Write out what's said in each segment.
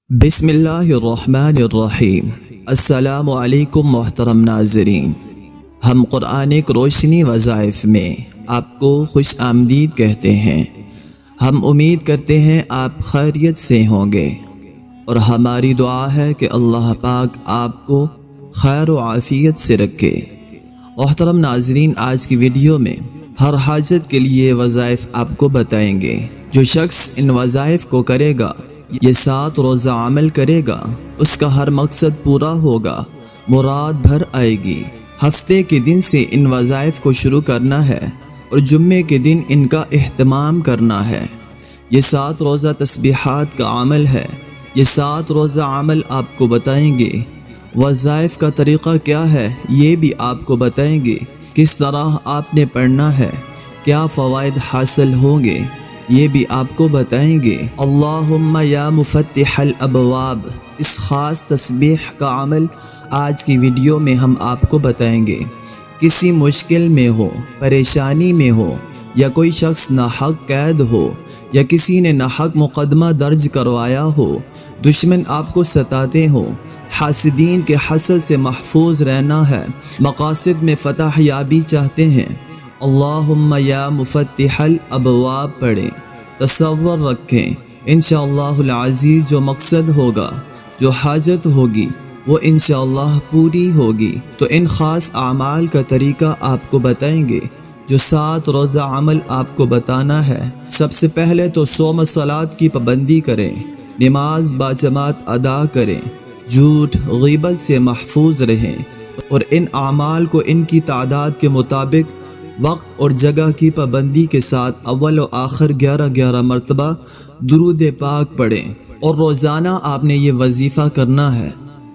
بسم اللہ الرحمن الرحیم۔ السلام علیکم محترم ناظرین، ہم قرآنک روشنی وظائف میں آپ کو خوش آمدید کہتے ہیں۔ ہم امید کرتے ہیں آپ خیریت سے ہوں گے، اور ہماری دعا ہے کہ اللہ پاک آپ کو خیر و عافیت سے رکھے۔ محترم ناظرین، آج کی ویڈیو میں ہر حاجت کے لیے وظائف آپ کو بتائیں گے۔ جو شخص ان وظائف کو کرے گا، یہ 7 روزہ عمل کرے گا، اس کا ہر مقصد پورا ہوگا، مراد بھر آئے گی۔ ہفتے کے دن سے ان وظائف کو شروع کرنا ہے اور جمعے کے دن ان کا اہتمام کرنا ہے۔ یہ 7 روزہ تسبیحات کا عمل ہے۔ یہ 7 روزہ عمل آپ کو بتائیں گے۔ وظائف کا طریقہ کیا ہے یہ بھی آپ کو بتائیں گے۔ کس طرح آپ نے پڑھنا ہے، کیا فوائد حاصل ہوں گے، یہ بھی آپ کو بتائیں گے۔ اللہم یا مفتح الابواب، اس خاص تسبیح کا عمل آج کی ویڈیو میں ہم آپ کو بتائیں گے۔ کسی مشکل میں ہو، پریشانی میں ہو، یا کوئی شخص ناحق قید ہو، یا کسی نے ناحق مقدمہ درج کروایا ہو، دشمن آپ کو ستاتے ہوں، حاسدین کے حسد سے محفوظ رہنا ہے، مقاصد میں فتح یابی چاہتے ہیں، اللہم یا مفتح الابواب پڑھیں، تصور رکھیں، انشاءاللہ العزیز جو مقصد ہوگا، جو حاجت ہوگی، وہ انشاءاللہ پوری ہوگی۔ تو ان خاص اعمال کا طریقہ آپ کو بتائیں گے، جو 7 روزہ عمل آپ کو بتانا ہے۔ سب سے پہلے تو صوم صلات کی پابندی کریں، نماز باجماعت ادا کریں، جھوٹ غیبت سے محفوظ رہیں، اور ان اعمال کو ان کی تعداد کے مطابق وقت اور جگہ کی پابندی کے ساتھ اول و آخر 11 مرتبہ درود پاک پڑھیں۔ اور روزانہ آپ نے یہ وظیفہ کرنا ہے۔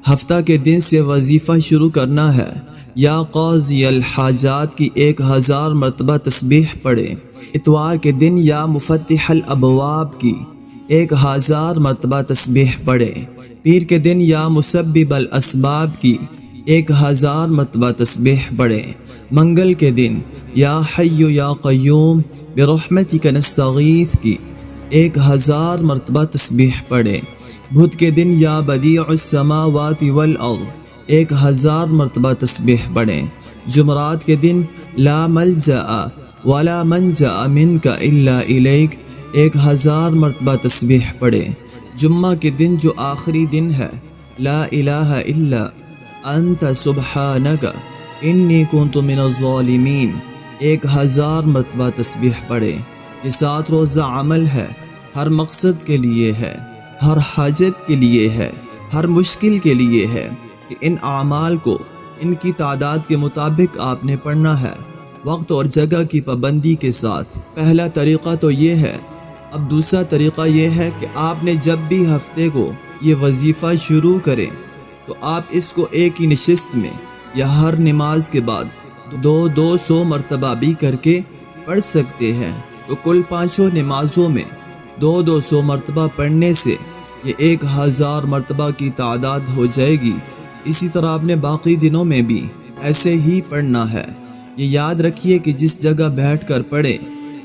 ہفتہ کے دن سے وظیفہ شروع کرنا ہے۔ یا قاضی الحاجات کی 1000 مرتبہ تسبیح پڑھیں۔ اتوار کے دن یا مفتح الابواب کی 1000 مرتبہ تسبیح پڑھیں۔ پیر کے دن یا مسبب الاسباب کی 1000 مرتبہ تسبیح پڑھیں۔ منگل کے دن یا حی یا قیوم برحمتک نستغیث کی 1000 مرتبہ تسبیح پڑھیں۔ بدھ کے دن یا بدیع السماوات والارض 1000 مرتبہ تسبیح پڑھیں۔ جمعرات کے دن لا ملجأ ولا منجأ منک الا الیک 1000 مرتبہ تسبیح پڑھیں۔ جمعہ کے دن جو آخری دن ہے، لا الہ الا انت سبحانک انی کنت من الظالمین 1000 مرتبہ تسبیح پڑھیں۔ یہ 7 روزہ عمل ہے، ہر مقصد کے لیے ہے، ہر حاجت کے لیے ہے، ہر مشکل کے لیے ہے، کہ ان اعمال کو ان کی تعداد کے مطابق آپ نے پڑھنا ہے، وقت اور جگہ کی پابندی کے ساتھ۔ پہلا طریقہ تو یہ ہے۔ اب دوسرا طریقہ یہ ہے کہ آپ نے جب بھی ہفتے کو یہ وظیفہ شروع کریں تو آپ اس کو ایک ہی نشست میں یا ہر نماز کے بعد 200 مرتبہ بھی کر کے پڑھ سکتے ہیں۔ تو کل 5 نمازوں میں 200 مرتبہ پڑھنے سے یہ 1000 مرتبہ کی تعداد ہو جائے گی۔ اسی طرح آپ نے باقی دنوں میں بھی ایسے ہی پڑھنا ہے۔ یہ یاد رکھیے کہ جس جگہ بیٹھ کر پڑھیں،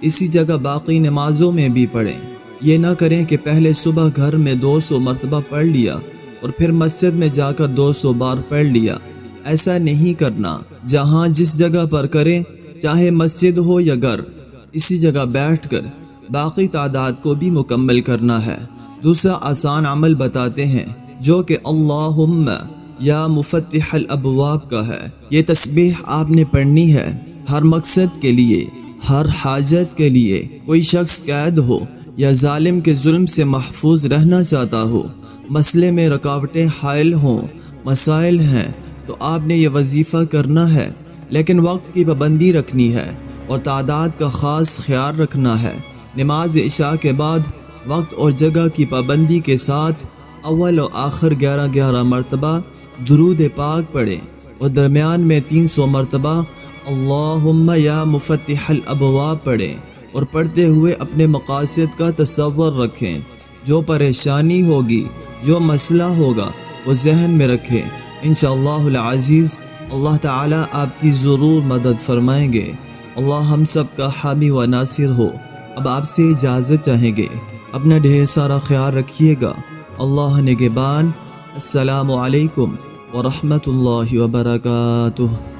اسی جگہ باقی نمازوں میں بھی پڑھیں۔ یہ نہ کریں کہ پہلے صبح گھر میں 200 مرتبہ پڑھ لیا اور پھر مسجد میں جا کر 200 بار پڑھ لیا۔ ایسا نہیں کرنا۔ جہاں جس جگہ پر کریں، چاہے مسجد ہو یا گھر، اسی جگہ بیٹھ کر باقی تعداد کو بھی مکمل کرنا ہے۔ دوسرا آسان عمل بتاتے ہیں، جو کہ اللہم یا مفتح الابواب کا ہے۔ یہ تسبیح آپ نے پڑھنی ہے ہر مقصد کے لیے، ہر حاجت کے لیے۔ کوئی شخص قید ہو یا ظالم کے ظلم سے محفوظ رہنا چاہتا ہو، مسئلے میں رکاوٹیں حائل ہوں، مسائل ہیں، تو آپ نے یہ وظیفہ کرنا ہے، لیکن وقت کی پابندی رکھنی ہے اور تعداد کا خاص خیال رکھنا ہے۔ نماز عشاء کے بعد وقت اور جگہ کی پابندی کے ساتھ اول و آخر 11 مرتبہ درود پاک پڑھیں، اور درمیان میں 300 مرتبہ اللہم یا مفتح الابواب پڑھیں، اور پڑھتے ہوئے اپنے مقاصد کا تصور رکھیں۔ جو پریشانی ہوگی، جو مسئلہ ہوگا، وہ ذہن میں رکھیں۔ انشاءاللہ العزیز اللہ تعالیٰ آپ کی ضرور مدد فرمائیں گے۔ اللہ ہم سب کا حامی و ناصر ہو۔ اب آپ سے اجازت چاہیں گے۔ اپنا ڈھیر سارا خیال رکھیے گا۔ اللہ نگہبان۔ السلام علیکم ورحمۃ اللہ وبرکاتہ۔